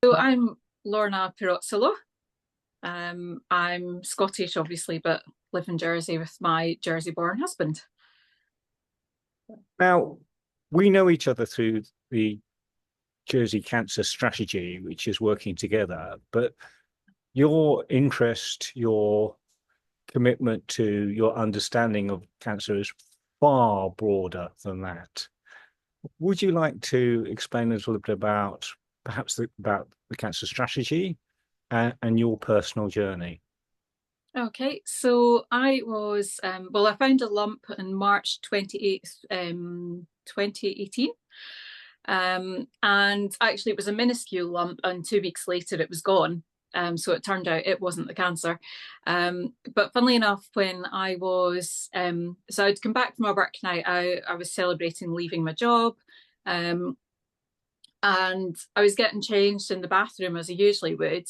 So I'm Lorna Pirozzolo. I'm Scottish, obviously, but live in Jersey with my Jersey-born husband. Now, we know each other through the Jersey Cancer Strategy, which is working together, but your interest, your commitment to your understanding of cancer is far broader than that. Would you like to explain a little bit about about the cancer strategy and your personal journey? Okay, so I found a lump in March 28th, 2018. And actually, it was a minuscule lump, and 2 weeks later, it was gone. So it turned out it wasn't the cancer. But funnily enough, when so I'd come back from my work night, I was celebrating leaving my job. Um, and I was getting changed in the bathroom as I usually would.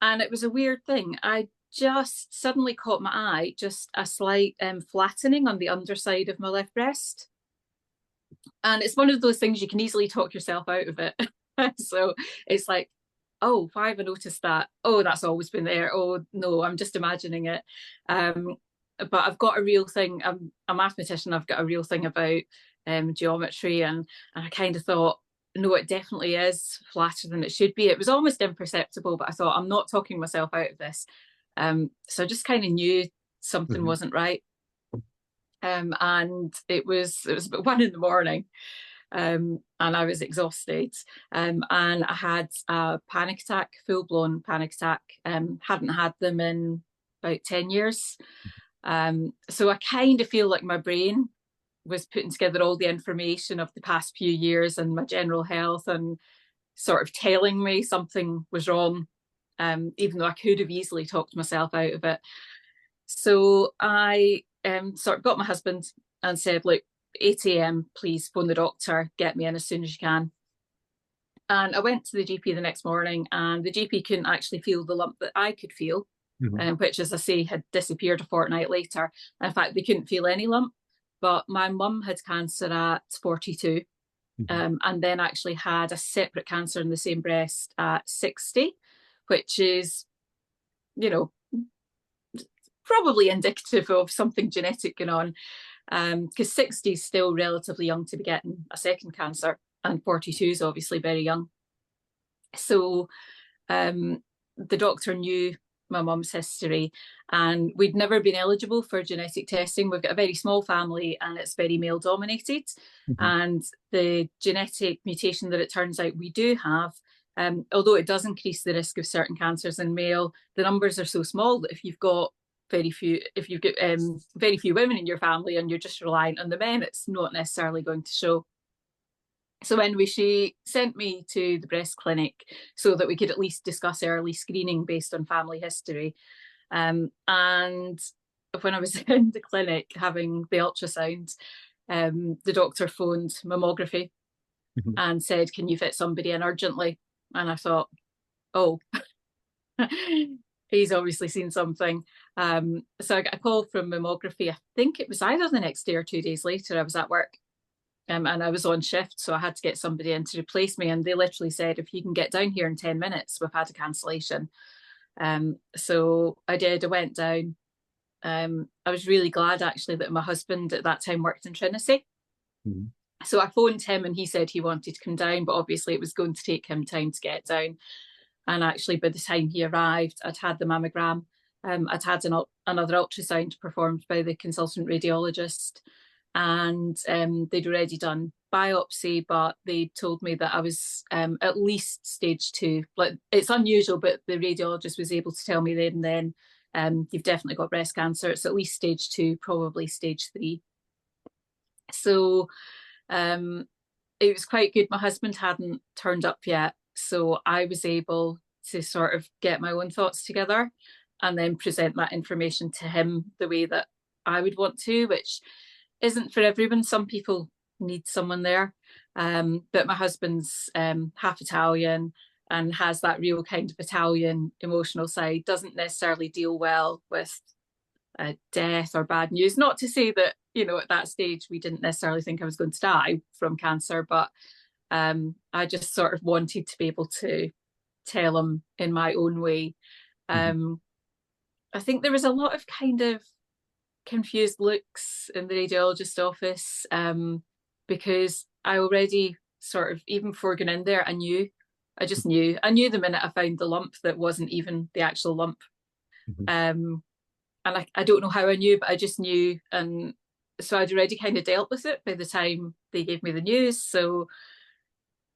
And it was a weird thing. I just suddenly caught my eye, just a slight flattening on the underside of my left breast. And it's one of those things you can easily talk yourself out of it. So it's like, oh, why have I noticed that? Oh, that's always been there. Oh, no, I'm just imagining it. Um, but I've got a real thing. I'm a mathematician. I've got a real thing about geometry. And I kind of thought, no, it definitely is flatter than it should be. It was almost imperceptible, but I thought, I'm not talking myself out of this. So I just kind of knew something Mhm. wasn't right. And it was about 1 in the morning, and I was exhausted, and I had a panic attack, full blown panic attack. Hadn't had them in about 10 years, so I kind of feel like my brain was putting together all the information of the past few years and my general health, and sort of telling me something was wrong, even though I could have easily talked myself out of it. So I sort of got my husband and said, look, 8 a.m., please phone the doctor, get me in as soon as you can. And I went to the GP the next morning, and the GP couldn't actually feel the lump that I could feel, Mhm. which, as I say, had disappeared a fortnight later. In fact, they couldn't feel any lump. But my mum had cancer at 42, Mhm. and then actually had a separate cancer in the same breast at 60, which is, you know, probably indicative of something genetic going on, because 60 is still relatively young to be getting a second cancer, and 42 is obviously very young. So um, the doctor knew my mum's history, and we'd never been eligible for genetic testing. We've got a very small family, and it's very male dominated. Mhm. And the genetic mutation that it turns out we do have, although it does increase the risk of certain cancers in male, the numbers are so small that if you've got very few women in your family and you're just reliant on the men, it's not necessarily going to show. So anyway, she sent me to the breast clinic so that we could at least discuss early screening based on family history. And when I was in the clinic having the ultrasound, the doctor phoned mammography Mhm. and said, "Can you fit somebody in urgently?" And I thought, "Oh, he's obviously seen something." So I got a call from mammography. I think it was either the next day or 2 days later. I was at work, and I was on shift, so I had to get somebody in to replace me. And they literally said, if you can get down here in 10 minutes, we've had a cancellation. So I did. I went down. I was really glad actually that my husband at that time worked in Trinity. Mhm. So I phoned him and he said he wanted to come down, but obviously it was going to take him time to get down. And actually, by the time he arrived, I'd had the mammogram. I'd had another ultrasound performed by the consultant radiologist, and they'd already done biopsy, but they told me that I was at least stage two. Like, it's unusual, but the radiologist was able to tell me then, you've definitely got breast cancer. It's at least stage two, probably stage three. So um, it was quite good. My husband hadn't turned up yet, so I was able to sort of get my own thoughts together and then present that information to him the way that I would want to, which isn't for everyone. Some people need someone there. But my husband's half Italian and has that real kind of Italian emotional side, doesn't necessarily deal well with death or bad news. Not to say that, at that stage we didn't necessarily think I was going to die from cancer, but I just sort of wanted to be able to tell them in my own way. Mhm. I think there was a lot of kind of confused looks in the radiologist office, because I already sort of, even before going in there, I just knew. I knew the minute I found the lump that wasn't even the actual lump. Mhm. And I don't know how I knew, but I just knew. And so I'd already kind of dealt with it by the time they gave me the news. So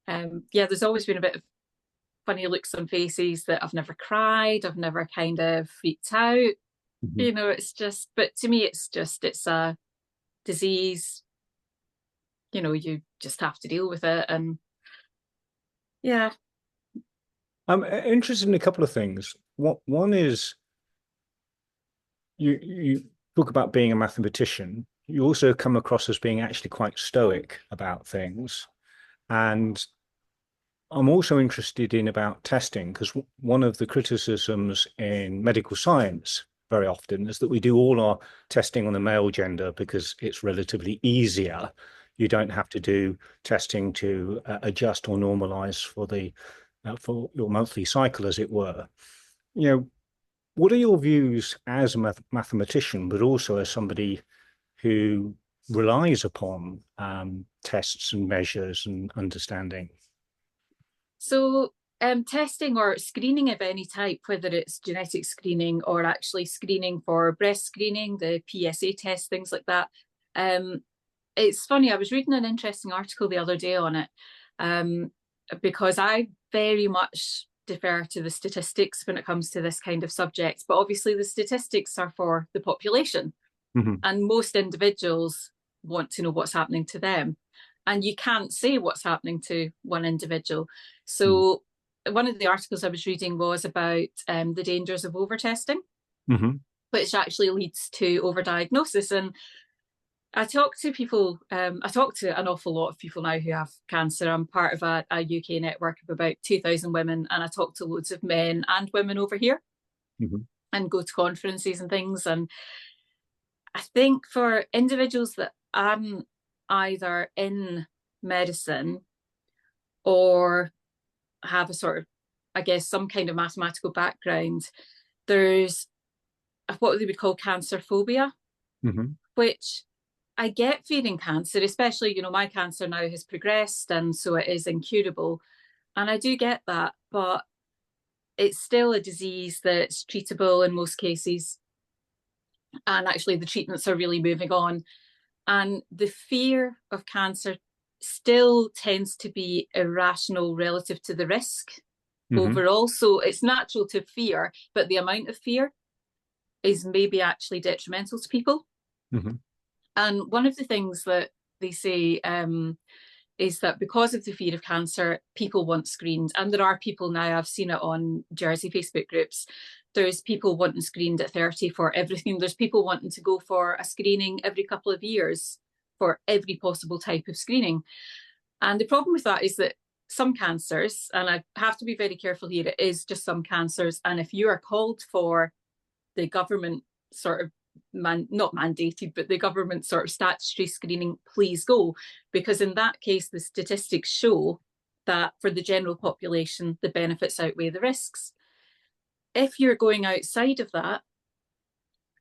yeah, there's always been a bit of funny looks on faces that I've never cried, I've never kind of freaked out. Mhm. You know, it's just, but to me, it's a disease. You know, you just have to deal with it. And yeah. I'm interested in a couple of things. One is you talk about being a mathematician. You also come across as being actually quite stoic about things. And I'm also interested in about testing because one of the criticisms in medical science very often is that we do all our testing on the male gender because it's relatively easier. You don't have to do testing to adjust or normalize for your monthly cycle, as it were. You know, what are your views as a mathematician, but also as somebody who relies upon tests and measures and understanding? So testing or screening of any type, whether it's genetic screening or actually screening for breast screening, the PSA test, things like that. Um, it's funny, I was reading an interesting article the other day on it, um, because I very much defer to the statistics when it comes to this kind of subject. But obviously, the statistics are for the population, Mm-hmm. and most individuals want to know what's happening to them. And you can't say what's happening to one individual. So, one of the articles I was reading was about the dangers of overtesting, Mm-hmm. which actually leads to overdiagnosis. And I talk to people, I talk to an awful lot of people now who have cancer. I'm part of a UK network of about 2,000 women, and I talk to loads of men and women over here Mm-hmm. and go to conferences and things. And I think for individuals that aren't either in medicine or have a sort of, I guess, some kind of mathematical background, there's what they would call cancer phobia, Mm-hmm. which I get fearing cancer, especially, you know, my cancer now has progressed and so it is incurable. And I do get that, but it's still a disease that's treatable in most cases. And actually, the treatments are really moving on. And the fear of cancer still tends to be irrational relative to the risk Mm-hmm. overall. So it's natural to fear, but the amount of fear is maybe actually detrimental to people. Mm-hmm. And one of the things that they say is that because of the fear of cancer, people want screened. And there are people now, I've seen it on Jersey Facebook groups. There's people wanting screened at 30 for everything. There's people wanting to go for a screening every couple of years for every possible type of screening. And the problem with that is that some cancers, and I have to be very careful here, it is just some cancers. And if you are called for the government sort of not mandated, but the government sort of statutory screening, please go. Because in that case, the statistics show that for the general population, the benefits outweigh the risks. If you're going outside of that,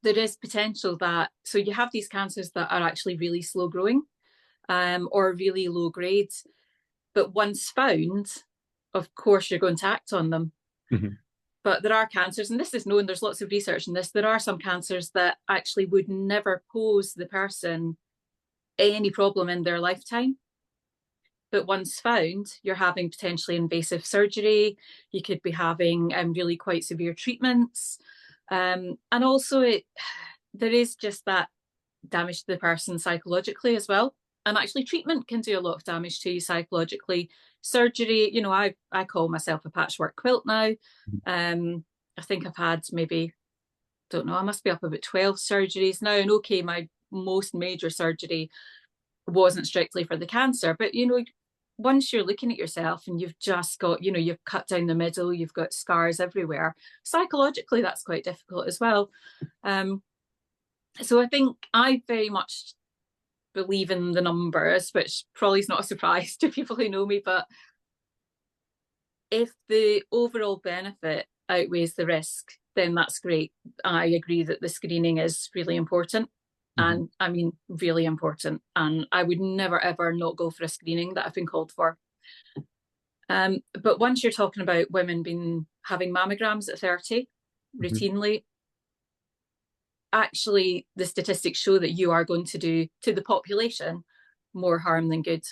there is potential that, so you have these cancers that are actually really slow growing, or really low grade, but once found, of course, you're going to act on them. Mm-hmm. But there are cancers, and this is known, there's lots of research in this, there are some cancers that actually would never pose the person any problem in their lifetime. But once found, you're having potentially invasive surgery, you could be having really quite severe treatments. And also, there is just that damage to the person psychologically as well. And actually, treatment can do a lot of damage to you psychologically. Surgery, you know, I call myself a patchwork quilt now. I think I've had maybe, don't know, I must be up about 12 surgeries now. And okay, my most major surgery wasn't strictly for the cancer, but you know, once you're looking at yourself and you've just got, you know, you've cut down the middle, you've got scars everywhere, psychologically, that's quite difficult as well. Um, so I think I very much believe in the numbers, which probably is not a surprise to people who know me, but if the overall benefit outweighs the risk, then that's great. I agree that the screening is really important. And I mean, really important. And I would never, ever not go for a screening that I've been called for. But once you're talking about women having mammograms at 30 routinely, actually the statistics show that you are going to do to the population more harm than good.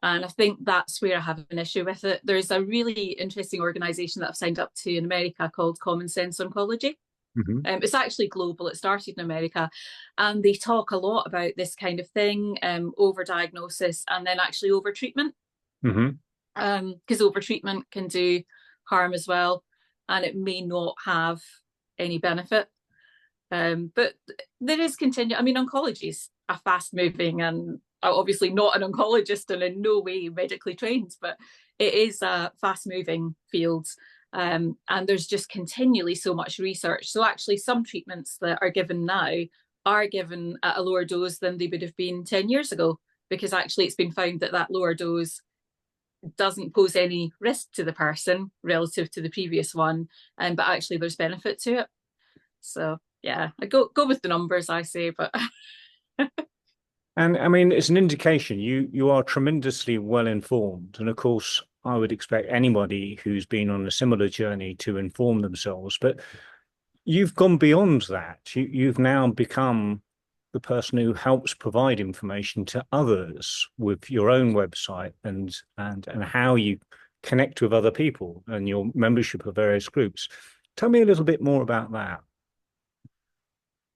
And I think that's where I have an issue with it. There's a really interesting organisation that I've signed up to in America called Common Sense Oncology. It's actually global. It started in America, and they talk a lot about this kind of thing, overdiagnosis and then actually overtreatment. Because overtreatment can do harm as well, and it may not have any benefit. But there is I mean, oncology is a fast-moving, and obviously not an oncologist and in no way medically trained, but it is a fast-moving field. And there's just continually so much research. So actually some treatments that are given now are given at a lower dose than they would have been 10 years ago, because actually it's been found that that lower dose doesn't pose any risk to the person relative to the previous one, but actually there's benefit to it. So yeah, I go with the numbers, I say, but And I mean, it's an indication you are tremendously well informed. And of course, I would expect anybody who's been on a similar journey to inform themselves. But you've gone beyond that. You've now become the person who helps provide information to others with your own website and how you connect with other people and your membership of various groups. Tell me a little bit more about that.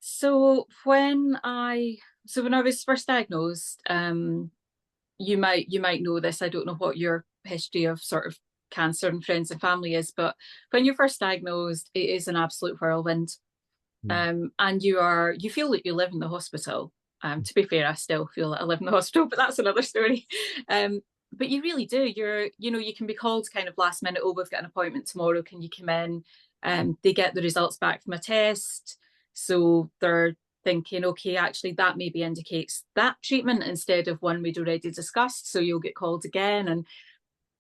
So when I was first diagnosed, you might know this. I don't know what your history of sort of cancer and friends and family is, but when you're first diagnosed, it is an absolute whirlwind. And you feel like you live in the hospital. To be fair, I still feel that I live in the hospital, but that's another story. But you really do. You can be called kind of last minute, oh, we've got an appointment tomorrow, can you come in? They get the results back from a test. So they're thinking, okay, actually that maybe indicates that treatment instead of one we'd already discussed. So you'll get called again and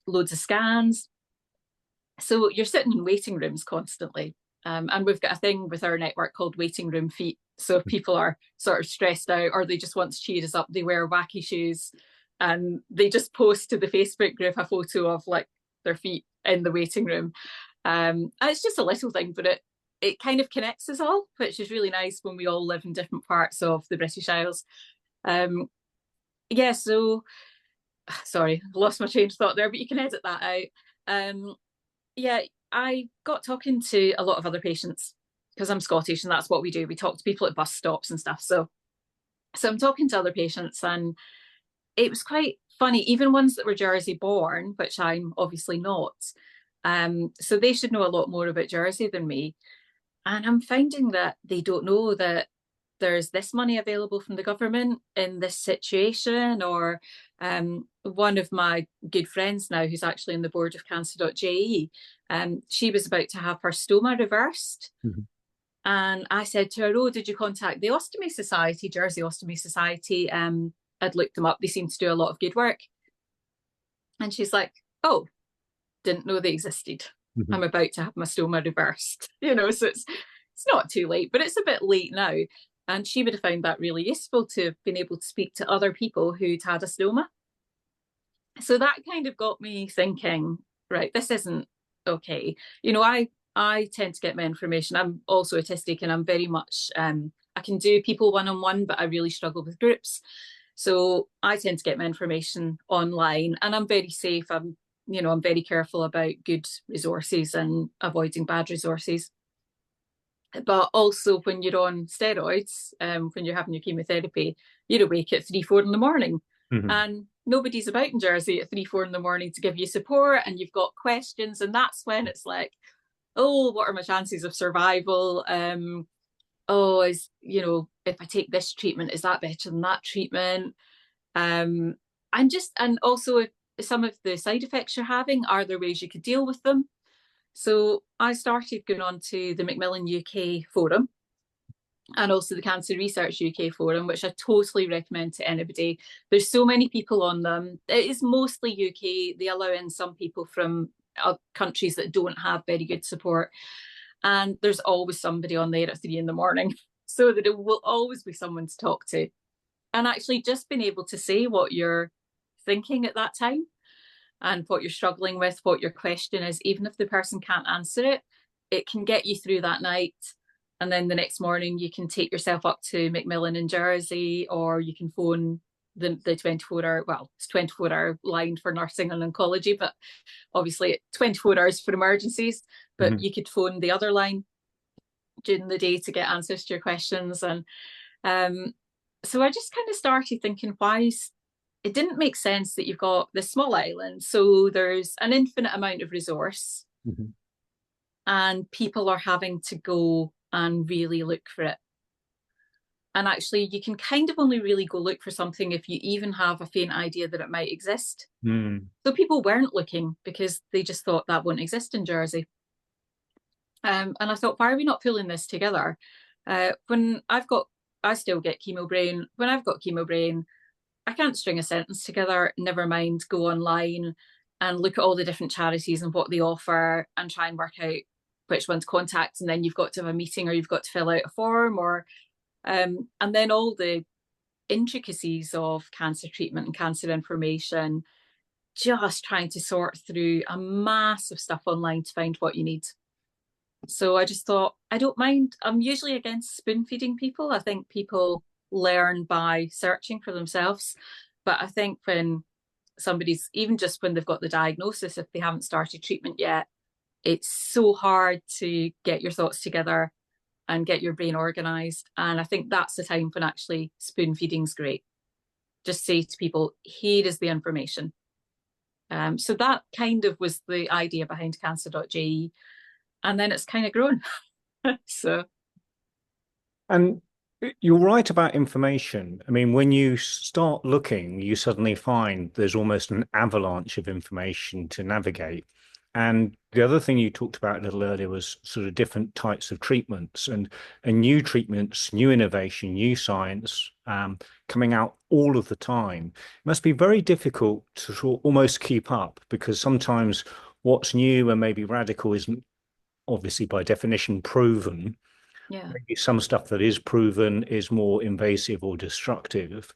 loads of scans. So you're sitting in waiting rooms constantly. And we've got a thing with our network called waiting room feet. So if people are sort of stressed out or they just want to cheer us up, they wear wacky shoes and they just post to the Facebook group a photo of like their feet in the waiting room. And it's just a little thing, but it kind of connects us all, which is really nice when we all live in different parts of the British Isles. So sorry, lost my train of thought there, but you can edit that out. I got talking to a lot of other patients because I'm Scottish and that's what we do. We talk to people at bus stops and stuff. So I'm talking to other patients and it was quite funny, even ones that were Jersey born, which I'm obviously not. So they should know a lot more about Jersey than me. And I'm finding that they don't know that there's this money available from the government in this situation. Or one of my good friends now, who's actually on the board of cancer.je, she was about to have her stoma reversed. And I said to her, oh, did you contact the Ostomy Society, Jersey Ostomy Society? I'd looked them up. They seem to do a lot of good work. And she's like, oh, didn't know they existed. I'm about to have my stoma reversed, so it's not too late, but it's a bit late now. And she would have found that really useful to have been able to speak to other people who'd had a stoma. So that kind of got me thinking, right, this isn't okay. I tend to get my information. I'm also autistic and I'm very much, I can do people one-on-one, but I really struggle with groups. So I tend to get my information online and I'm very safe. I'm very careful about good resources and avoiding bad resources. But also when you're on steroids, when you're having your chemotherapy, you're awake at 3-4 in the morning. And nobody's about in Jersey at 3-4 in the morning to give you support and you've got questions. And that's when it's like, oh, what are my chances of survival? If I take this treatment, is that better than that treatment? And also some of the side effects you're having, are there ways you could deal with them? So I started going on to the Macmillan UK forum and also the Cancer Research UK forum, which I totally recommend to anybody. There's so many people on them. It is mostly UK. They allow in some people from countries that don't have very good support. And there's always somebody on there at 3 in the morning. So that it will always be someone to talk to. And actually just being able to say what you're thinking at that time and what you're struggling with, what your question is, even if the person can't answer it, it can get you through that night. And then the next morning you can take yourself up to Macmillan in Jersey, or you can phone the 24-hour, well, it's 24-hour line for nursing and oncology, but obviously 24 hours for emergencies. But you could phone the other line during the day to get answers to your questions. And so I just kind of started thinking, why it didn't make sense that you've got this small island, so there's an infinite amount of resource, and people are having to go and really look for it. And actually, you can kind of only really go look for something if you even have a faint idea that it might exist. So people weren't looking because they just thought that won't exist in Jersey. And I thought, why are we not pulling this together? When I still get chemo brain. When I've got chemo brain, I can't string a sentence together, never mind go online and look at all the different charities and what they offer and try and work out which one to contact. And then you've got to have a meeting, or you've got to fill out a form, or and then all the intricacies of cancer treatment and cancer information, just trying to sort through a mass of stuff online to find what you need. So I just thought, I don't mind. I'm usually against spoon feeding people. I think people learn by searching for themselves. But I think when somebody's, even just when they've got the diagnosis, if they haven't started treatment yet, it's so hard to get your thoughts together and get your brain organized. And I think that's the time when actually spoon feeding is great. Just say to people, here is the information. So that kind of was the idea behind cancer.je. And then it's kind of grown. So. And you're right about information. I mean, when you start looking, you suddenly find there's almost an avalanche of information to navigate. And the other thing you talked about a little earlier was sort of different types of treatments and new treatments, new innovation, new science coming out all of the time. It must be very difficult to sort of almost keep up, because sometimes what's new and maybe radical isn't obviously by definition proven. Yeah. Maybe some stuff that is proven is more invasive or destructive.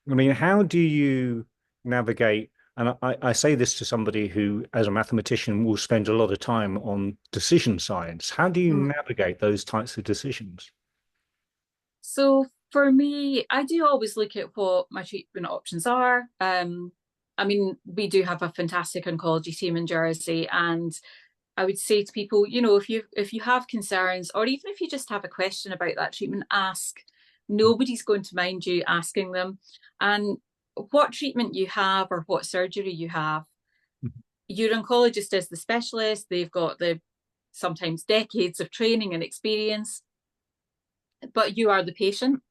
I mean, how do you navigate? And I say this to somebody who, as a mathematician, will spend a lot of time on decision science. How do you navigate those types of decisions? So for me, I do always look at what my treatment options are. I mean, we do have a fantastic oncology team in Jersey, and I would say to people, if you have concerns, or even if you just have a question about that treatment, ask. Nobody's going to mind you asking them. And what treatment you have or what surgery you have, your oncologist is the specialist. They've got the sometimes decades of training and experience, but you are the patient.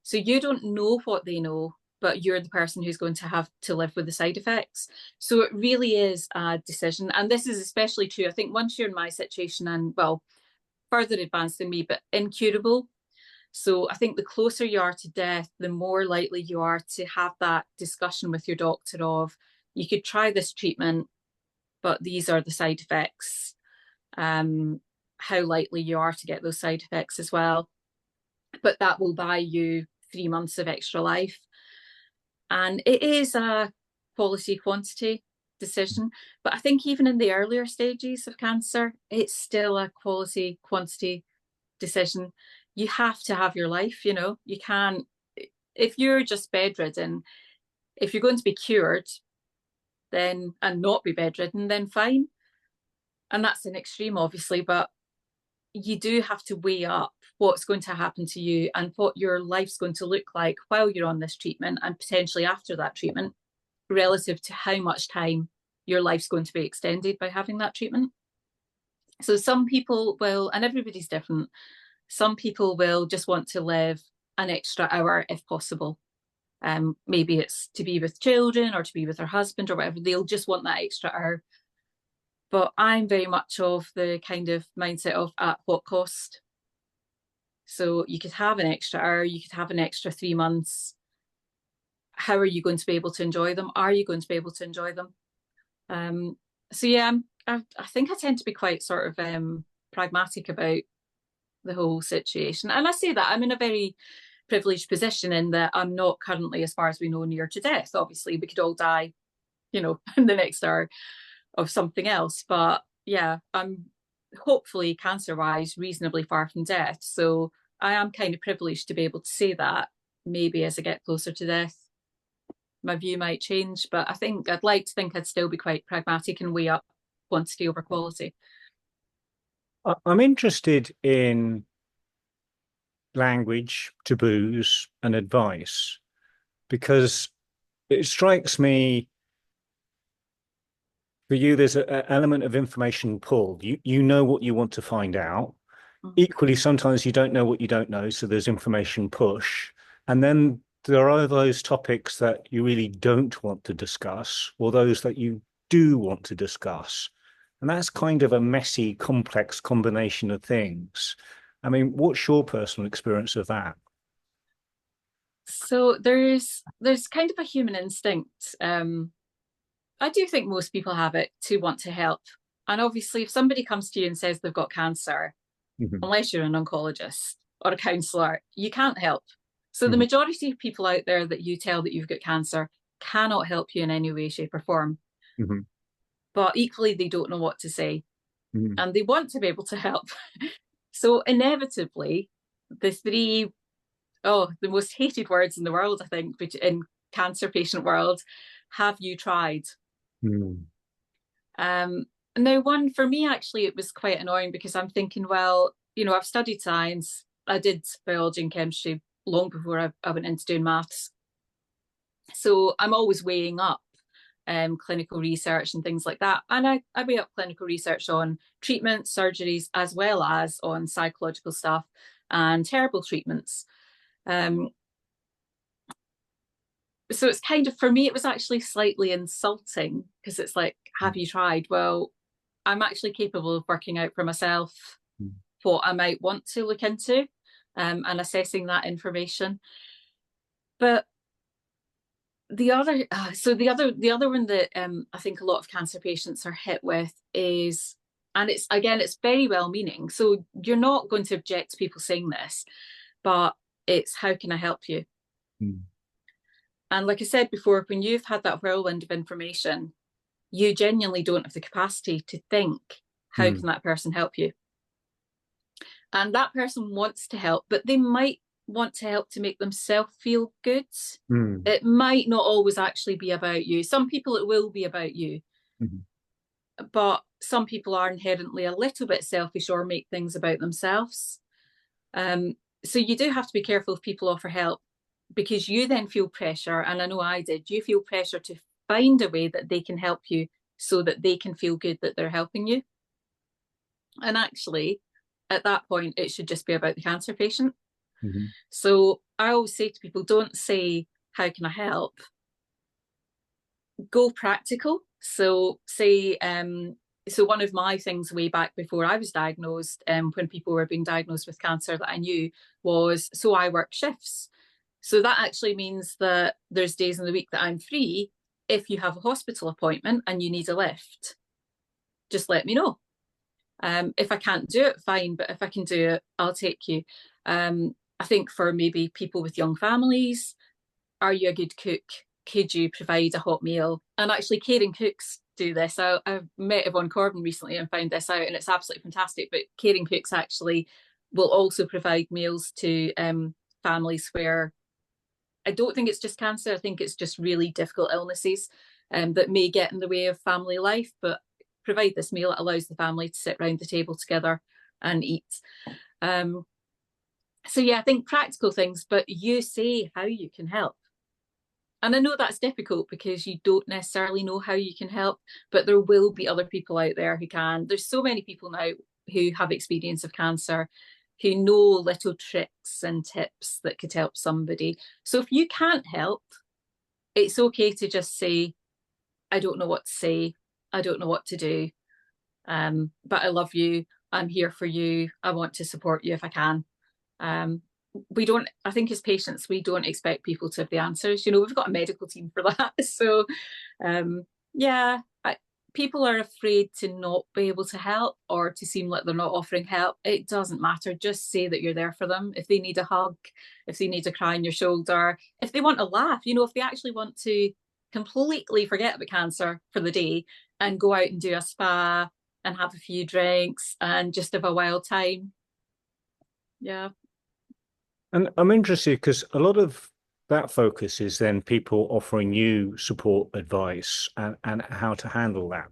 So you don't know what they know, but you're the person who's going to have to live with the side effects. So it really is a decision. And this is especially true, I think, once you're in my situation and, well, further advanced than me, but incurable. So I think the closer you are to death, the more likely you are to have that discussion with your doctor of, you could try this treatment, but these are the side effects. How likely you are to get those side effects as well. But that will buy you 3 months of extra life. And it is a quality quantity decision. But I think even in the earlier stages of cancer, it's still a quality quantity decision. You have to have your life, you can't, if you're just bedridden, if you're going to be cured, then, and not be bedridden, then fine. And that's an extreme, obviously, but you do have to weigh up what's going to happen to you and what your life's going to look like while you're on this treatment and potentially after that treatment, relative to how much time your life's going to be extended by having that treatment. So some people will, and everybody's different, some people will just want to live an extra hour if possible. Maybe it's to be with children or to be with their husband or whatever. They'll just want that extra hour. But I'm very much of the kind of mindset of at what cost. So you could have an extra hour, you could have an extra 3 months. How are you going to be able to enjoy them? Are you going to be able to enjoy them? So yeah, I think I tend to be quite sort of pragmatic about the whole situation. And I say that I'm in a very privileged position in that I'm not currently, as far as we know, near to death. Obviously, we could all die, in the next hour of something else. But yeah, I'm hopefully cancer-wise reasonably far from death. So I am kind of privileged to be able to say that. Maybe as I get closer to death, my view might change. But I think I'd like to think I'd still be quite pragmatic and weigh up quantity over quality. I'm interested in language, taboos, and advice because it strikes me for you there's an element of information pull. You know what you want to find out. Equally, sometimes you don't know what you don't know, so there's information push. And then there are those topics that you really don't want to discuss, or those that you do want to discuss. And that's kind of a messy, complex combination of things. I mean, what's your personal experience of that? So there's kind of a human instinct. I do think most people have it to want to help. And obviously, if somebody comes to you and says they've got cancer, Mhm, unless you're an oncologist or a counsellor, you can't help. So the mhm, majority of people out there that you tell that you've got cancer cannot help you in any way, shape, or form. mhm, But equally, they don't know what to say mhm, and they want to be able to help. So inevitably, the three, the most hated words in the world, I think, in cancer patient world, have you tried? mhm, Um, Now, one for me, actually, it was quite annoying because I'm thinking, well, I've studied science. I did biology and chemistry long before I went into doing maths. So I'm always weighing up clinical research and things like that. And I weigh up clinical research on treatments, surgeries, as well as on psychological stuff and herbal treatments. Um, so it's kind of, for me, it was actually slightly insulting because it's like, have you tried? Well, I'm actually capable of working out for myself mhm, what I might want to look into and assessing that information. But the other one that I think a lot of cancer patients are hit with is, and it's very well meaning. So you're not going to object to people saying this, but it's how can I help you? mhm, And like I said before, when you've had that whirlwind of information, you genuinely don't have the capacity to think, how mhm, can that person help you? And that person wants to help, but they might want to help to make themselves feel good. mhm, It might not always actually be about you. Some people it will be about you, mhm, but some people are inherently a little bit selfish or make things about themselves. Um, so you do have to be careful if people offer help because you then feel pressure, and I know I did, you feel pressure to find a way that they can help you so that they can feel good that they're helping you. And actually, at that point, it should just be about the cancer patient. mhm, So I always say to people, don't say, how can I help? Go practical. So one of my things way back before I was diagnosed, when people were being diagnosed with cancer that I knew was, so I work shifts. So that actually means that there's days in the week that I'm free. If you have a hospital appointment and you need a lift, just let me know. If I can't do it, fine, but if I can do it, I'll take you. I think for maybe people with young families, are you a good cook? Could you provide a hot meal? And actually, caring cooks do this. I met Yvonne Corbin recently and found this out, and it's absolutely fantastic. But caring cooks actually will also provide meals to families where I don't think it's just cancer. I think it's just really difficult illnesses that may get in the way of family life, but provide this meal that allows the family to sit around the table together and eat. Um, so yeah, I think practical things, but you say how you can help. And I know that's difficult because you don't necessarily know how you can help, but there will be other people out there who can. There's so many people now who have experience of cancer, who know little tricks and tips that could help somebody. So if you can't help, it's okay to just say, I don't know what to say. I don't know what to do. But I love you. I'm here for you. I want to support you if I can. Um, we don't, I think as patients, we don't expect people to have the answers. We've got a medical team for that. So, um, yeah, people are afraid to not be able to help or to seem like they're not offering help. It doesn't matter. Just say that you're there for them. If they need a hug, if they need a cry on your shoulder, if they want a laugh, if they actually want to completely forget about cancer for the day and go out and do a spa and have a few drinks and just have a wild time. Yeah. And I'm interested because a lot of that focus is then people offering you support advice and how to handle that.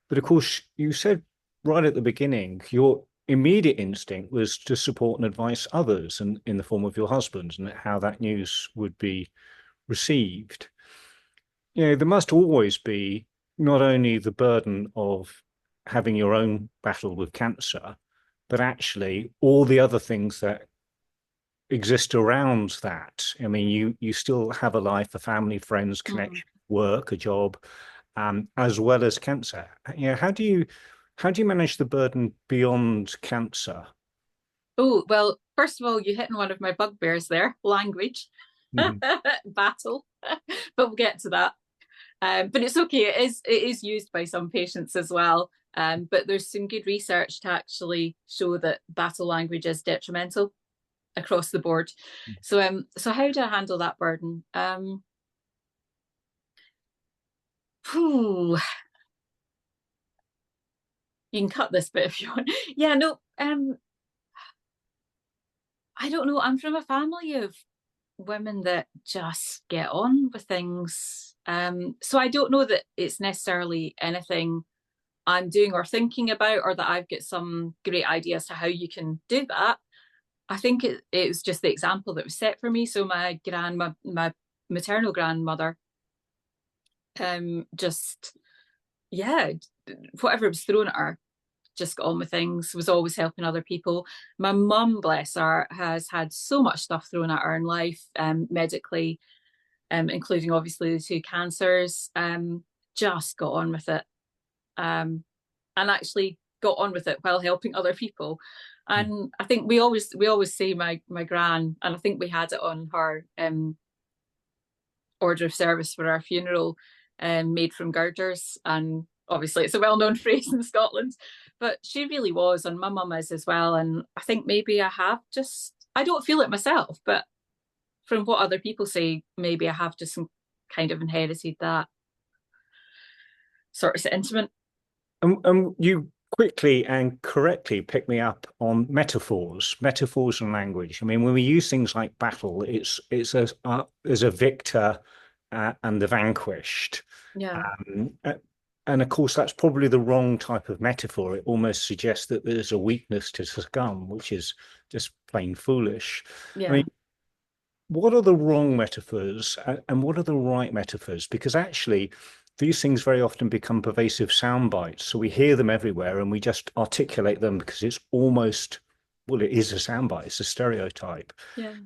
But of course, you said right at the beginning, your immediate instinct was to support and advise others and in the form of your husband and how that news would be received. There must always be not only the burden of having your own battle with cancer, but actually all the other things that exist around that. I mean, you still have a life, a family, friends, connection, work, a job, as well as cancer. How do you manage the burden beyond cancer? Oh, well, first of all, you're hitting one of my bugbears there, language. Mhm. Battle. But we'll get to that. But it's okay. It is used by some patients as well. But there's some good research to actually show that battle language is detrimental across the board. So how do I handle that burden? You can cut this bit if you want. Yeah, no, I don't know. I'm from a family of women that just get on with things. So I don't know that it's necessarily anything I'm doing or thinking about, or that I've got some great idea as to how you can do that. I think it was just the example that was set for me. So my maternal grandmother, just yeah, whatever was thrown at her, just got on with things, was always helping other people. My mum, bless her, has had so much stuff thrown at her in life, medically, including obviously the two cancers. Just got on with it, and actually got on with it while helping other people. And I think we always say my gran, and I think we had it on her order of service for our funeral, made from girders. And obviously it's a well-known phrase in Scotland, but she really was, and my mum is as well. And I think maybe I don't feel it myself, but from what other people say, maybe I have just kind of inherited that sort of sentiment. And you quickly and correctly pick me up on metaphors and language. I mean, when we use things like battle, it's as a victor and the vanquished. Yeah. And of course, that's probably the wrong type of metaphor. It almost suggests that there's a weakness to succumb, which is just plain foolish. I Yeah. mean, what are the wrong metaphors and what are the right metaphors? Because actually, these things very often become pervasive sound bites. So we hear them everywhere and we just articulate them because it's almost, well, it is a sound bite, it's a stereotype. Yeah.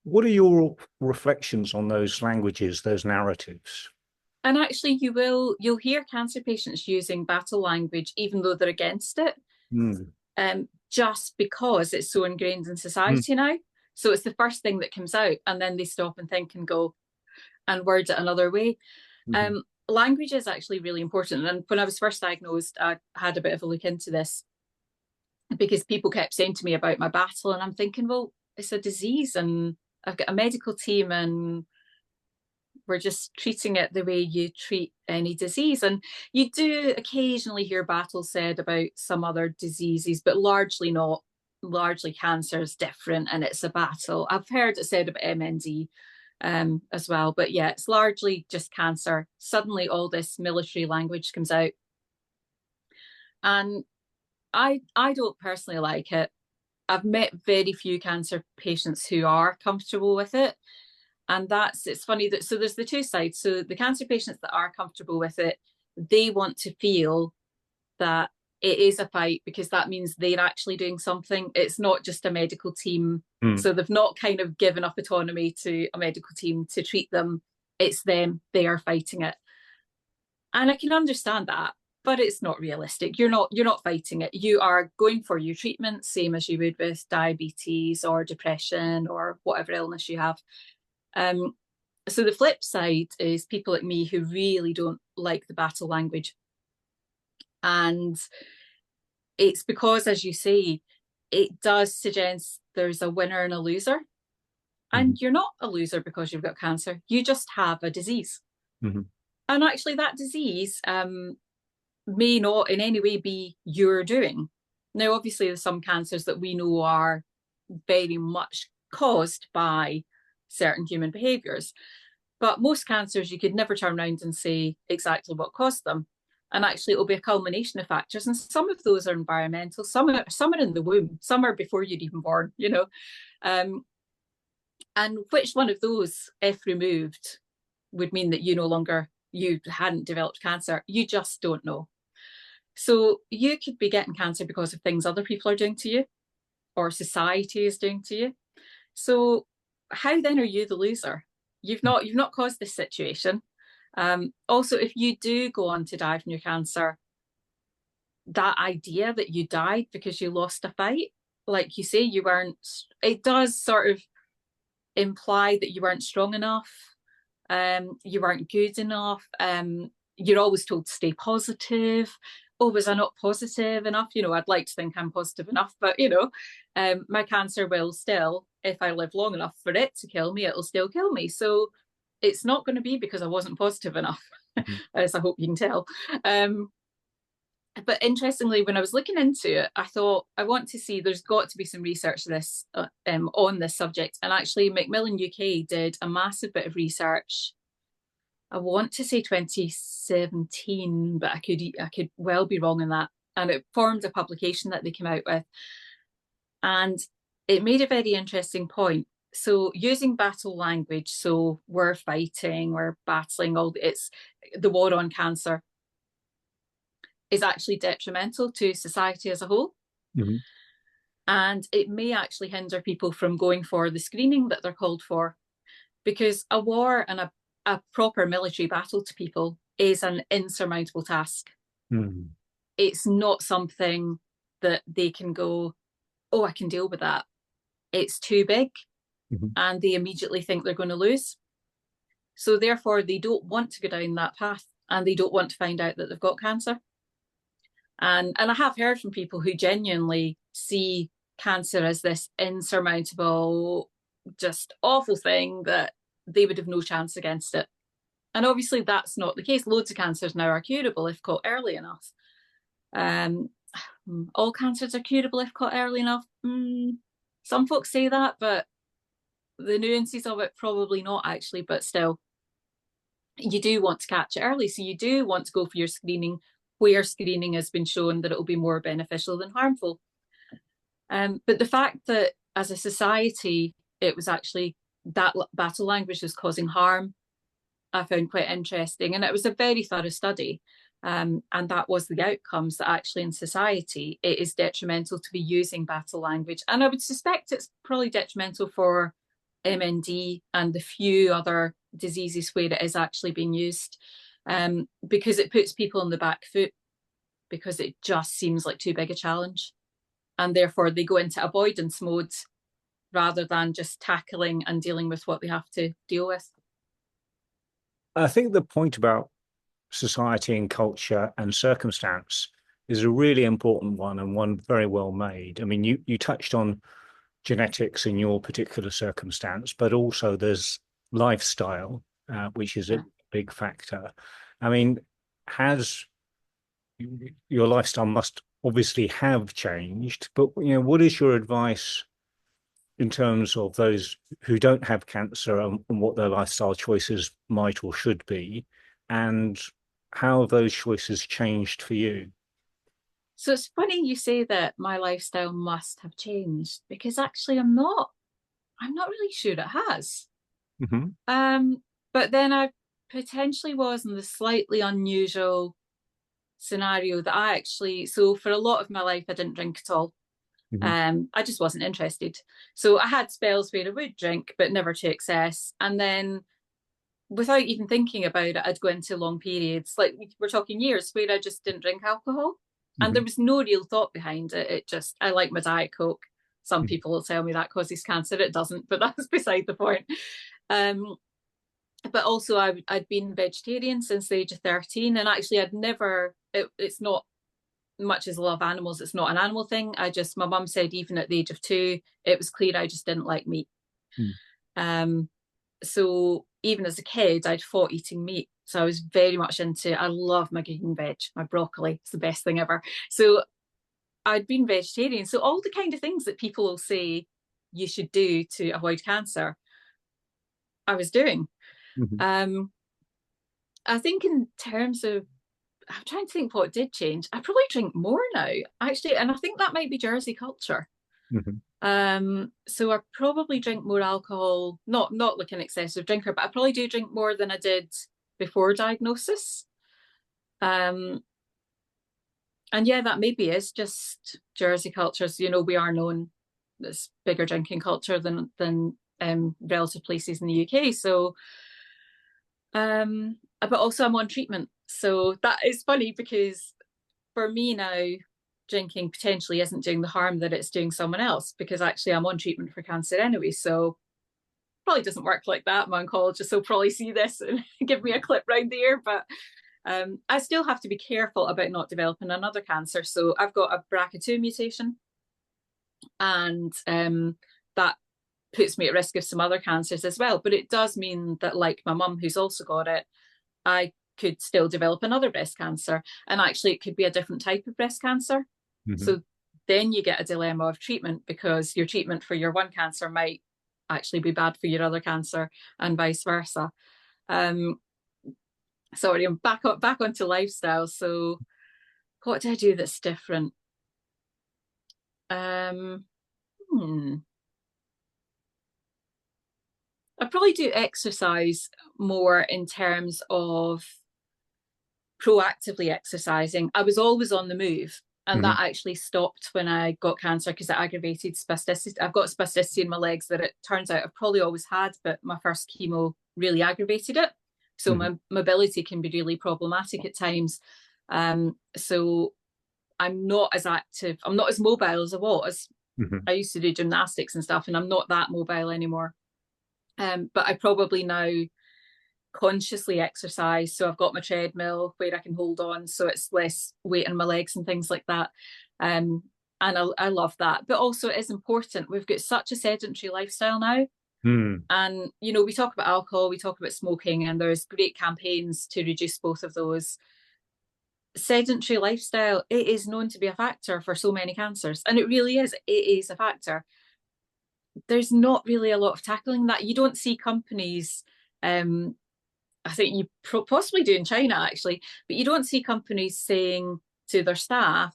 What are your reflections on those languages, those narratives? And actually, you'll hear cancer patients using battle language, even though they're against it, Mm. just because it's so ingrained in Mm. society now. So it's the first thing that comes out, and then they stop and think and go and word it another way. Mm. Language is actually really important. And when I was first diagnosed, I had a bit of a look into this because people kept saying to me about my battle, and I'm thinking, well, it's a disease, and I've got a medical team, and we're just treating it the way you treat any disease. And you do occasionally hear battle said about some other diseases, but largely not. Largely cancer is different and it's a battle. I've heard it said about MND as well, but yeah, it's largely just cancer. Suddenly all this military language comes out, and I don't personally like it. I've met very few cancer patients who are comfortable with it. And it's funny that, so there's the two sides. So the cancer patients that are comfortable with it, they want to feel that it is a fight because that means they're actually doing something. It's not just a medical team. Mm. So they've not kind of given up autonomy to a medical team to treat them. It's them, they are fighting it. And I can understand that, but it's not realistic. You're not fighting it. You are going for your treatment, same as you would with diabetes or depression or whatever illness you have. So the flip side is people like me who really don't like the battle language. And it's because, as you say, it does suggest there's a winner and a loser. Mm-hmm. And you're not a loser because you've got cancer. You just have a disease. Mm-hmm. And actually, that disease may not in any way be your doing. Now, obviously, there's some cancers that we know are very much caused by certain human behaviours. But most cancers, you could never turn around and say exactly what caused them. And actually, it'll be a culmination of factors. And some of those are environmental, some are in the womb, some are before you're even born, you know. And which one of those, if removed, would mean that you hadn't developed cancer? You just don't know. So you could be getting cancer because of things other people are doing to you or society is doing to you. So how then are you the loser? You've not caused this situation. Also, if you do go on to die from your cancer, that idea that you died because you lost a fight, like you say, it does sort of imply that you weren't strong enough, you weren't good enough. You're always told to stay positive. Oh, was I not positive enough? I'd like to think I'm positive enough, but my cancer will still, if I live long enough for it to kill me, it'll still kill me. So it's not going to be because I wasn't positive enough, as I hope you can tell. But interestingly, when I was looking into it, I thought I want to see, there's got to be some research on this subject. And actually, Macmillan UK did a massive bit of research. I want to say 2017, but I could well be wrong on that. And it formed a publication that they came out with. And it made a very interesting point. So using battle language, so we're fighting, we're battling, it's the war on cancer, is actually detrimental to society as a whole. Mm-hmm. And it may actually hinder people from going for the screening that they're called for, because a war and a proper military battle to people is an insurmountable task. Mm-hmm. It's not something that they can go, oh, I can deal with that. It's too big, Mm-hmm. and they immediately think they're going to lose. So therefore, they don't want to go down that path, and they don't want to find out that they've got cancer. And I have heard from people who genuinely see cancer as this insurmountable, just awful thing that they would have no chance against it. And obviously that's not the case. Loads of cancers now are curable if caught early enough. All cancers are curable if caught early enough. Some folks say that, but the nuances of it, probably not actually, but still, you do want to catch it early. So you do want to go for your screening where screening has been shown that it will be more beneficial than harmful. But the fact that as a society, it was actually that battle language was causing harm, I found quite interesting. And it was a very thorough study. And that was the outcomes, that actually in society, it is detrimental to be using battle language. And I would suspect it's probably detrimental for MND and the few other diseases where it is actually being used, because it puts people on the back foot, because it just seems like too big a challenge. And therefore they go into avoidance mode rather than just tackling and dealing with what they have to deal with. I think the point about society and culture and circumstance is a really important one, and one very well made. I mean, you touched on genetics in your particular circumstance, but also there's lifestyle, which is a big factor. I mean, your lifestyle must obviously have changed, but what is your advice in terms of those who don't have cancer, and what their lifestyle choices might or should be, and how have those choices changed for you? So it's funny you say that my lifestyle must have changed, because actually I'm not really sure it has. Mm-hmm. But then I potentially was in the slightly unusual scenario that so for a lot of my life I didn't drink at all. Mm-hmm. I just wasn't interested. So I had spells where I would drink, but never to excess. And then without even thinking about it, I'd go into long periods, like we're talking years, where I just didn't drink alcohol. And there was no real thought behind it. I like my Diet Coke. Some Mm-hmm. people will tell me that causes cancer. It doesn't, but that's beside the point. But also I'd been vegetarian since the age of 13. And actually it's not much as I love animals, it's not an animal thing. My mum said even at the age of 2, it was clear I just didn't like meat. Mm. So even as a kid, I'd fought eating meat. So I was very much I love my green veg, my broccoli. It's the best thing ever. So I'd been vegetarian. So all the kind of things that people will say you should do to avoid cancer, I was doing. Mm-hmm. I think in terms of, I'm trying to think what did change. I probably drink more now, actually, and I think that might be Jersey culture. Mm-hmm. So I probably drink more alcohol, not like an excessive drinker, but I probably do drink more than I did before diagnosis. And yeah, that maybe is just Jersey culture. So, we are known as bigger drinking culture than relative places in the UK. So, but also I'm on treatment. So that is funny because for me now, drinking potentially isn't doing the harm that it's doing someone else, because actually I'm on treatment for cancer anyway. So probably doesn't work like that. My oncologist will probably see this and give me a clip round the ear, but I still have to be careful about not developing another cancer. So I've got a BRCA2 mutation, and that puts me at risk of some other cancers as well. But it does mean that, like my mum, who's also got it, I could still develop another breast cancer. And actually, it could be a different type of breast cancer. Mm-hmm. So then you get a dilemma of treatment, because your treatment for your one cancer might actually be bad for your other cancer, and vice versa. Sorry, I'm back onto lifestyle. So what do I do that's different? I probably do exercise more in terms of proactively exercising. I was always on the move, and Mm-hmm. that actually stopped when I got cancer because it aggravated spasticity. I've got spasticity in my legs that it turns out I've probably always had, but my first chemo really aggravated it. So Mm-hmm. my mobility can be really problematic at times. So I'm not as active, I'm not as mobile as I was. Mm-hmm. I used to do gymnastics and stuff, and I'm not that mobile anymore. But I probably now consciously exercise. So I've got my treadmill where I can hold on, so it's less weight in my legs and things like that. And I love that. But also, it is important. We've got such a sedentary lifestyle now. Mm. And, we talk about alcohol, we talk about smoking, and there's great campaigns to reduce both of those. Sedentary lifestyle, it is known to be a factor for so many cancers. And it really is. It is a factor. There's not really a lot of tackling that. You don't see companies, I think you possibly do in China actually, but you don't see companies saying to their staff,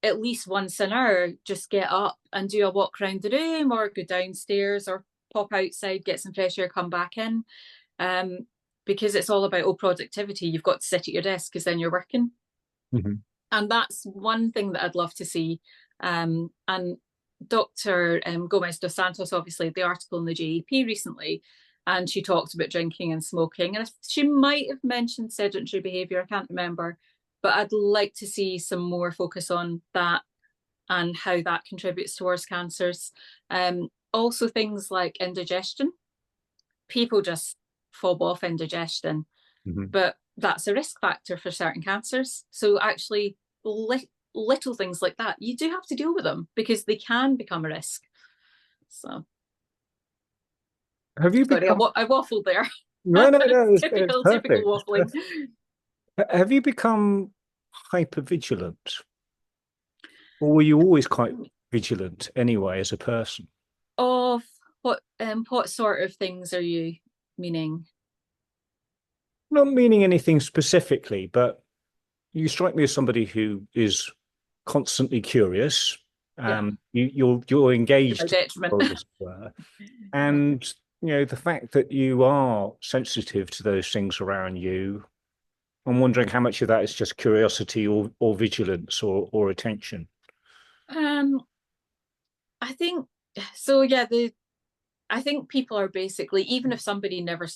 at least once an hour, just get up and do a walk around the room, or go downstairs, or pop outside, get some fresh air, come back in. Because it's all about productivity. You've got to sit at your desk because then you're working. Mm-hmm. And that's one thing that I'd love to see. And Dr. Gomez dos Santos, obviously, the article in the JEP recently, and she talked about drinking and smoking. And she might have mentioned sedentary behaviour, I can't remember. But I'd like to see some more focus on that and how that contributes towards cancers. Also, things like indigestion. People just fob off indigestion, Mm-hmm. but that's a risk factor for certain cancers. So actually, little things like that, you do have to deal with them because they can become a risk. So, Have you sorry, become? I waffled there. No, no, no. It's Typical perfect. It's waffling. perfect. Have you become hyper vigilant, or were you always quite vigilant anyway as a person? Of what sort of things are you meaning? Not meaning anything specifically, but you strike me as somebody who is constantly curious. Yeah, You're to my engaged, detriment. as it were. Yeah. And the fact that you are sensitive to those things around you, I'm wondering how much of that is just curiosity or vigilance or attention. Um, I think so. Yeah, I think people are basically, even if somebody never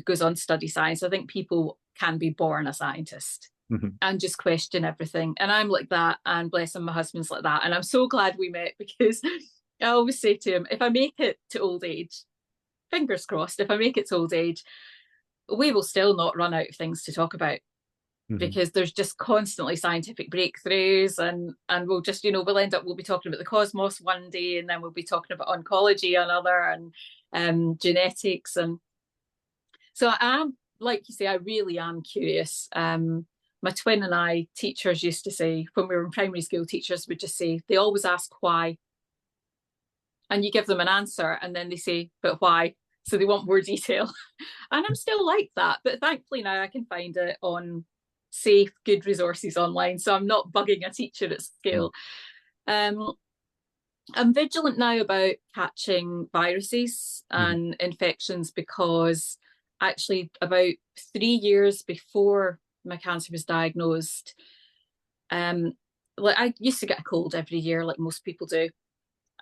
goes on to study science, I think people can be born a scientist Mm-hmm. and just question everything. And I'm like that, and bless him, my husband's like that. And I'm so glad we met, because I always say to him, if I make it to old age, fingers crossed, if I make it to old age, we will still not run out of things to talk about. Hmm. because there's just constantly scientific breakthroughs, and we'll just, we'll be talking about the cosmos one day, and then we'll be talking about oncology another, and genetics. And so I am, like you say, I really am curious. My twin and I, teachers used to say, when we were in primary school, teachers would just say, they always ask why. And you give them an answer and then they say, but why? So they want more detail. And I'm still like that. But thankfully now I can find it on safe, good resources online. So I'm not bugging a teacher at scale. Um, I'm vigilant now about catching viruses Hmm. and infections, because actually about 3 years before my cancer was diagnosed, um, like I used to get a cold every year, like most people do.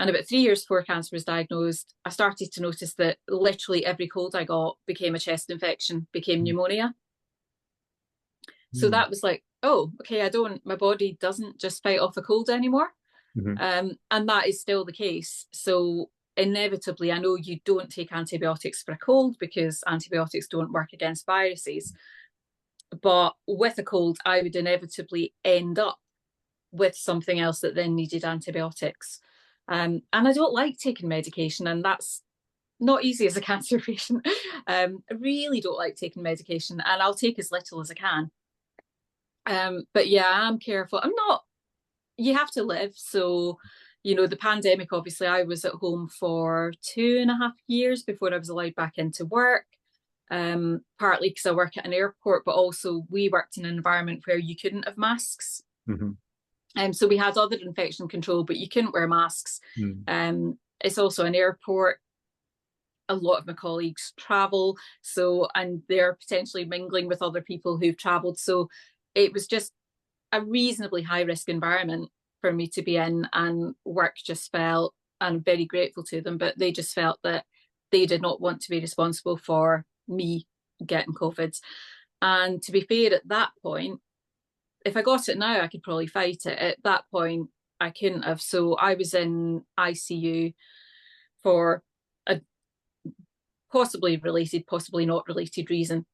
And about 3 years before cancer was diagnosed, I started to notice that literally every cold I got became a chest infection, became pneumonia. So Hmm. that was like, oh, okay, my body doesn't just fight off a cold anymore. Hmm. And that is still the case. So inevitably, I know you don't take antibiotics for a cold because antibiotics don't work against viruses. But with a cold, I would inevitably end up with something else that then needed antibiotics. And I don't like taking medication, and that's not easy as a cancer patient. I really don't like taking medication, and I'll take as little as I can. But yeah, I'm careful. I'm not, you have to live. So, the pandemic, obviously, I was at home for 2.5 years before I was allowed back into work. Partly because I work at an airport, but also we worked in an environment where you couldn't have masks. Hmm. So we had other infection control, but you couldn't wear masks. Hmm. It's also an airport. A lot of my colleagues travel, and they're potentially mingling with other people who've traveled. So it was just a reasonably high risk environment for me to be in, and work just felt, and I'm very grateful to them, but they just felt that they did not want to be responsible for me getting COVID. And to be fair, at that point, if I got it now, I could probably fight it. At that point, I couldn't have. So I was in ICU for a possibly related, possibly not related reason,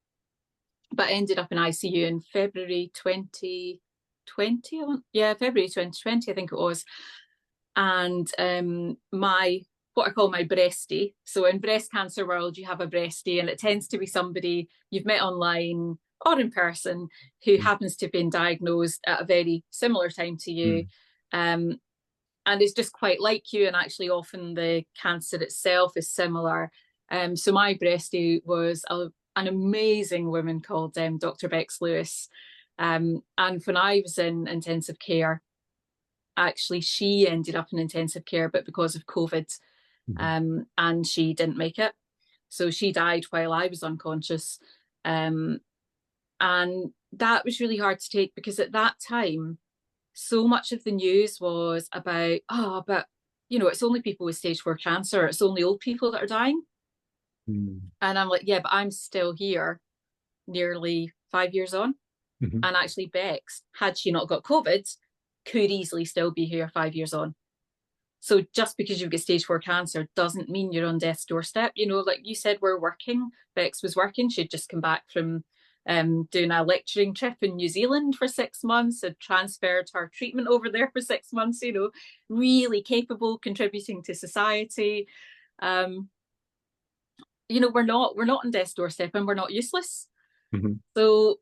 but I ended up in ICU in February 2020. Yeah, February 2020, I think it was. And my what I call my breastie. So in breast cancer world, you have a breastie, and it tends to be somebody you've met online or in person who happens to have been diagnosed at a very similar time to you. Hmm. Um, and is just quite like you, and actually often the cancer itself is similar. So my breastie was an amazing woman called Dr. Bex Lewis. And when I was in intensive care, actually she ended up in intensive care, but because of COVID, Hmm. and she didn't make it. So she died while I was unconscious. Um, and that was really hard to take, because at that time, so much of the news was about, oh, but it's only people with stage 4 cancer, it's only old people that are dying. Hmm. And I'm like, yeah, but I'm still here nearly 5 years on. Hmm. And actually, Bex, had she not got COVID, could easily still be here 5 years on. So just because you've got stage 4 cancer doesn't mean you're on death's doorstep. Like you said, we're working. Bex was working. She'd just come back from doing a lecturing trip in New Zealand for 6 months, had transferred her treatment over there for 6 months, really capable, contributing to society. Um, we're not on death's doorstep, and we're not useless. Hmm. So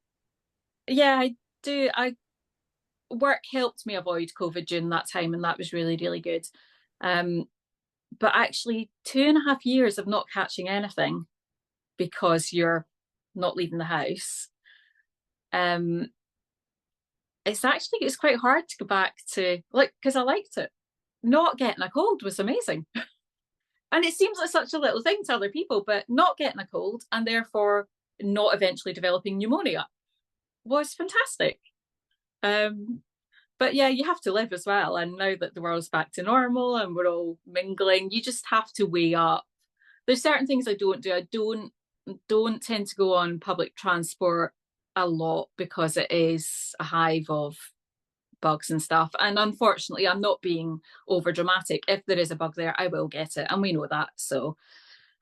yeah, I do. I work helped me avoid COVID during that time, and that was really, really good. Um, but actually 2.5 years of not catching anything because you're not leaving the house, um it's quite hard to go back to, like, because I liked it. Not getting a cold was amazing. And it seems like such a little thing to other people, but not getting a cold, and therefore not eventually developing pneumonia, was fantastic. um but yeah, you have to live as well, and now that the world's back to normal and we're all mingling, you just have to weigh up. There's certain things I don't do. I don't tend to go on public transport a lot, because it is a hive of bugs and stuff. And unfortunately, I'm not being over dramatic. If there is a bug there, I will get it, and we know that. So,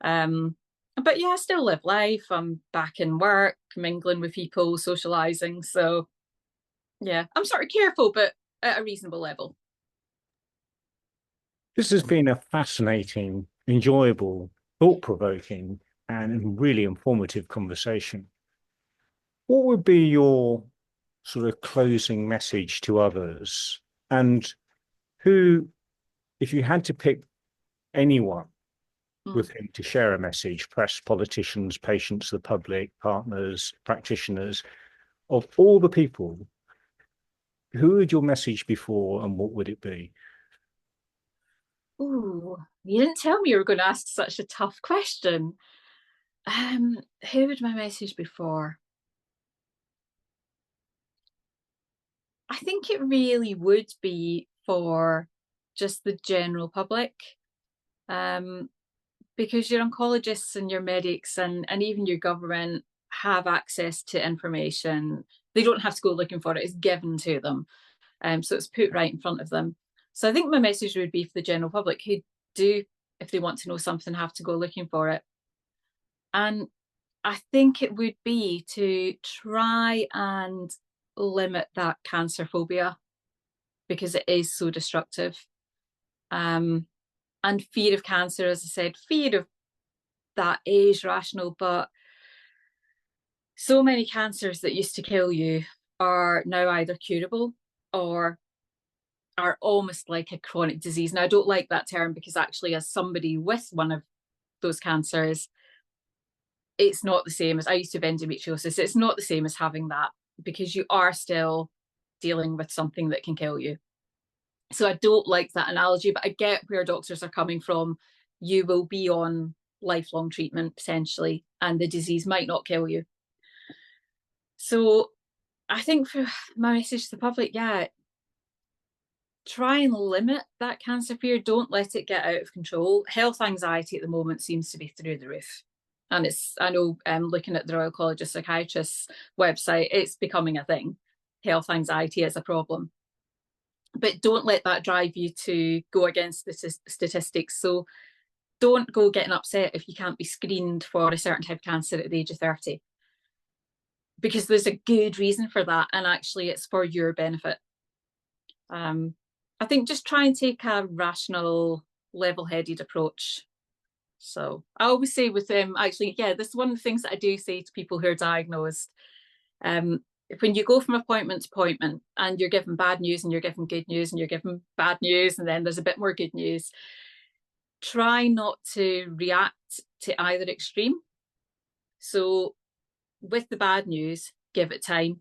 um, But yeah, I still live life. I'm back in work, mingling with people, socializing. So yeah, I'm sort of careful, but at a reasonable level. This has been a fascinating, enjoyable, thought-provoking, and really informative conversation. What would be your sort of closing message to others? And who, if you had to pick anyone Mm. with whom to share a message, press, politicians, patients, the public, partners, practitioners, of all the people, who would your message be for and what would it be? Ooh, you didn't tell me you were going to ask such a tough question. Who would my message be for? I think it really would be for just the general public. Um, because your oncologists and your medics and even your government have access to information. They don't have to go looking for it, it's given to them. So it's put right in front of them. So I think my message would be for the general public who do, if they want to know something, have to go looking for it. And I think it would be to try and limit that cancer phobia because it is so destructive. Um, and fear of cancer, as I said, fear of that is rational, but so many cancers that used to kill you are now either curable or are almost like a chronic disease. Now, I don't like that term because actually, as somebody with one of those cancers, it's not the same as I used to have endometriosis. It's not the same as having that because you are still dealing with something that can kill you. So I don't like that analogy, but I get where doctors are coming from. You will be on lifelong treatment potentially, and the disease might not kill you. So I think for my message to the public, yeah, try and limit that cancer fear. Don't let it get out of control. Health anxiety at the moment seems to be through the roof. And it's, I know, looking at the Royal College of Psychiatrists website, it's becoming a thing. Health anxiety is a problem. But don't let that drive you to go against the statistics. So don't go getting upset if you can't be screened for a certain type of cancer at the age of 30, because there's a good reason for that. And actually, it's for your benefit. Um, I think just try and take a rational, level-headed approach. So I always say with them, actually, yeah, this is one of the things that I do say to people who are diagnosed. Um, when you go from appointment to appointment and you're given bad news and you're given good news and you're given bad news and then there's a bit more good news, try not to react to either extreme. So with the bad news, give it time.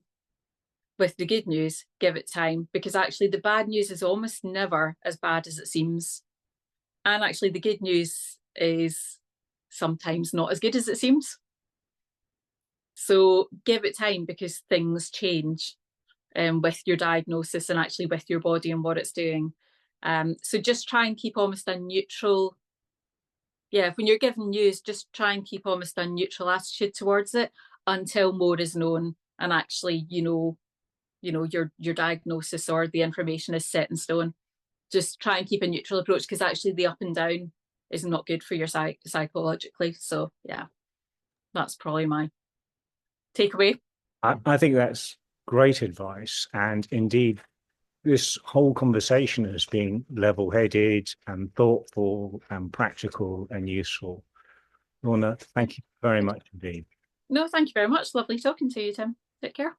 With the good news, give it time, because actually the bad news is almost never as bad as it seems. And actually the good news is sometimes not as good as it seems. So give it time because things change with your diagnosis and actually with your body and what it's doing. So just try and keep almost a neutral, yeah, when you're given news, just try and keep almost a neutral attitude towards it until more is known and actually, your diagnosis or the information is set in stone. Just try and keep a neutral approach because actually the up and down is not good for your psychologically. So yeah, that's probably my takeaway. I think that's great advice. And indeed, this whole conversation has been level-headed and thoughtful and practical and useful. Lorna, thank you very much indeed. No, thank you very much. Lovely talking to you, Tim. Take care.